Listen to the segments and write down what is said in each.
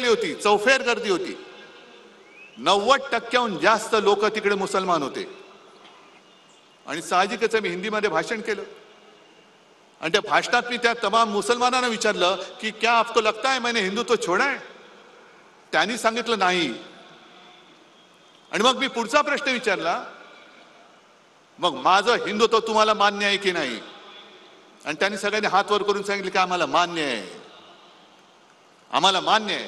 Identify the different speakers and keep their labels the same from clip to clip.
Speaker 1: होती, चौफेर गर्दी होती. 90% जास्त लोक तिकडे मुसलमान होते. आणि साहजिकच मी हिंदीमध्ये भाषण केलं. आणि त्या भाषणात मी त्या तमाम मुसलमानांना विचारलं की क्या आपको लगता है मैंने हिंदुत्व छोड़ा है? त्यांनी सांगितलं नाही. आणि मग मी पुढचा प्रश्न विचारला, मग माझं हिंदुत्व तुम्हाला मान्य आहे की नाही? आणि त्यांनी सगळ्यांनी हात वर करून सांगितलं की आम्हाला मान्य आहे, आम्हाला मान्य आहे.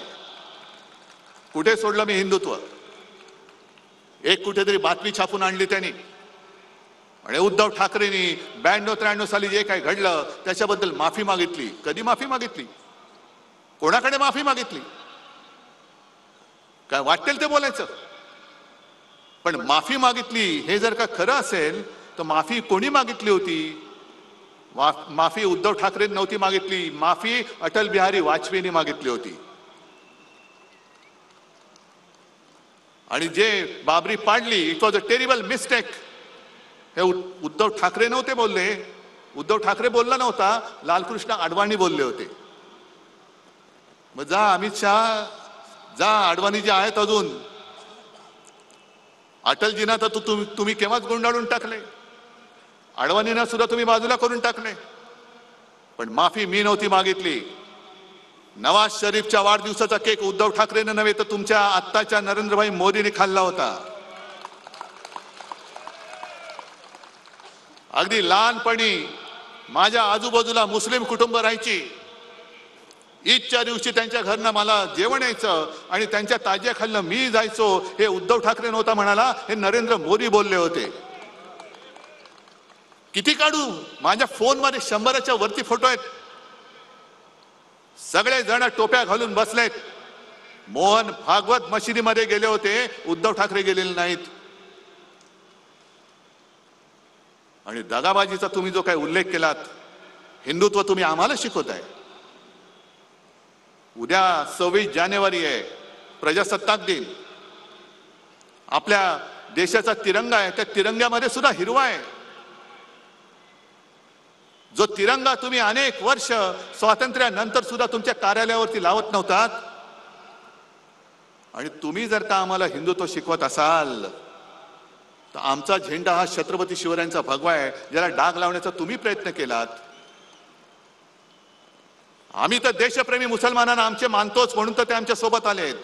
Speaker 1: कुठे सोडलं मी हिंदुत्व? एक कुठेतरी बातमी छापून आणली त्यांनी आणि उद्धव ठाकरेंनी 92-93 साली जे काही घडलं त्याच्याबद्दल माफी मागितली. कधी माफी मागितली? कोणाकडे माफी मागितली? काय वाटेल ते बोलायचं. पण माफी मागितली हे जर का खरं असेल तर माफी कोणी मागितली होती? माफी उद्धव ठाकरेंनी नव्हती मागितली, माफी अटल बिहारी वाजपेयींनी मागितली होती. आणि जे बाबरी पाडली, it was a terrible mistake, हे उद्धव ठाकरे नव्हते बोलले. उद्धव ठाकरे बोलला नव्हता, लालकृष्ण अडवाणी बोलले होते. मग जा अमित शहा, जा अडवाणी जे आहेत अजून, अटलजींना तर तुम्ही केव्हाच गुंडाळून टाकले, अडवाणींना सुद्धा तुम्ही बाजूला करून टाकले. पण माफी मी नव्हती मागितली. नवाज शरीफच्या वाढदिवसाचा केक उद्धव ठाकरेंना नव्हे तर तुमच्या आत्ताच्या नरेंद्रभाई मोदींनी खाल्ला होता. अगदी लहानपणी माझ्या आजूबाजूला मुस्लिम कुटुंब राहायची. ईदच्या दिवशी त्यांच्या घरनं मला जेवण यायचं आणि त्यांच्या ताज्याखालनं मी जायचो. हे उद्धव ठाकरे नव्हता म्हणाला, हे नरेंद्र मोदी बोलले होते. किती काढू? माझ्या फोनमध्ये 100च्या वरती फोटो आहेत. सगळे जण टोप्या घालून बसलेत. मोहन भागवत मशिदीमध्ये गेले होते, उद्धव ठाकरे गेलेले नाहीत. आणि दगाबाजीचा तुम्ही जो काही उल्लेख केलात, हिंदुत्व तुम्ही आम्हाला शिकवताय. उद्या 26 जानेवारी आहे, प्रजासत्ताक दिन. आपल्या देशाचा तिरंगा आहे, त्या तिरंग्यामध्ये सुद्धा हिरवा आहे. जो तिरंगा तुम्ही अनेक वर्ष स्वातंत्र्यानंतर सुद्धा तुमच्या कार्यालयावरती लावत नव्हतात. आणि तुम्ही जर का आम्हाला हिंदुत्व शिकवत असाल तर आमचा झेंडा हा छत्रपती शिवरायांचा भगवा आहे, ज्याला डाग लावण्याचा तुम्ही प्रयत्न केलात. आम्ही तर देशप्रेमी मुसलमानांना आमचे मानतोच म्हणून तर ते आमच्या सोबत आलेत.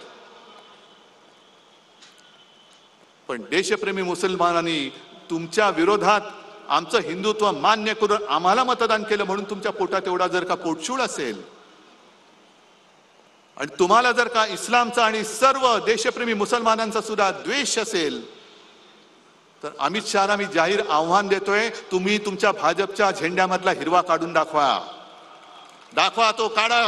Speaker 1: पण देशप्रेमी मुसलमानांनी तुमच्या विरोधात आमचं हिंदुत्व मान्य करून आम्हाला मतदान केलं म्हणून तुमच्या पोटात एवढा जर का पोटशूळ असेल आणि तुम्हाला जर का इस्लामचा आणि सर्व देशप्रेमी मुसलमानांचा सुद्धा द्वेष असेल तर अमित शहाना मी जाहीर आव्हान देतोय, तुम्ही तुमच्या भाजपच्या झेंड्यामधला हिरवा काढून दाखवा. तो काढा.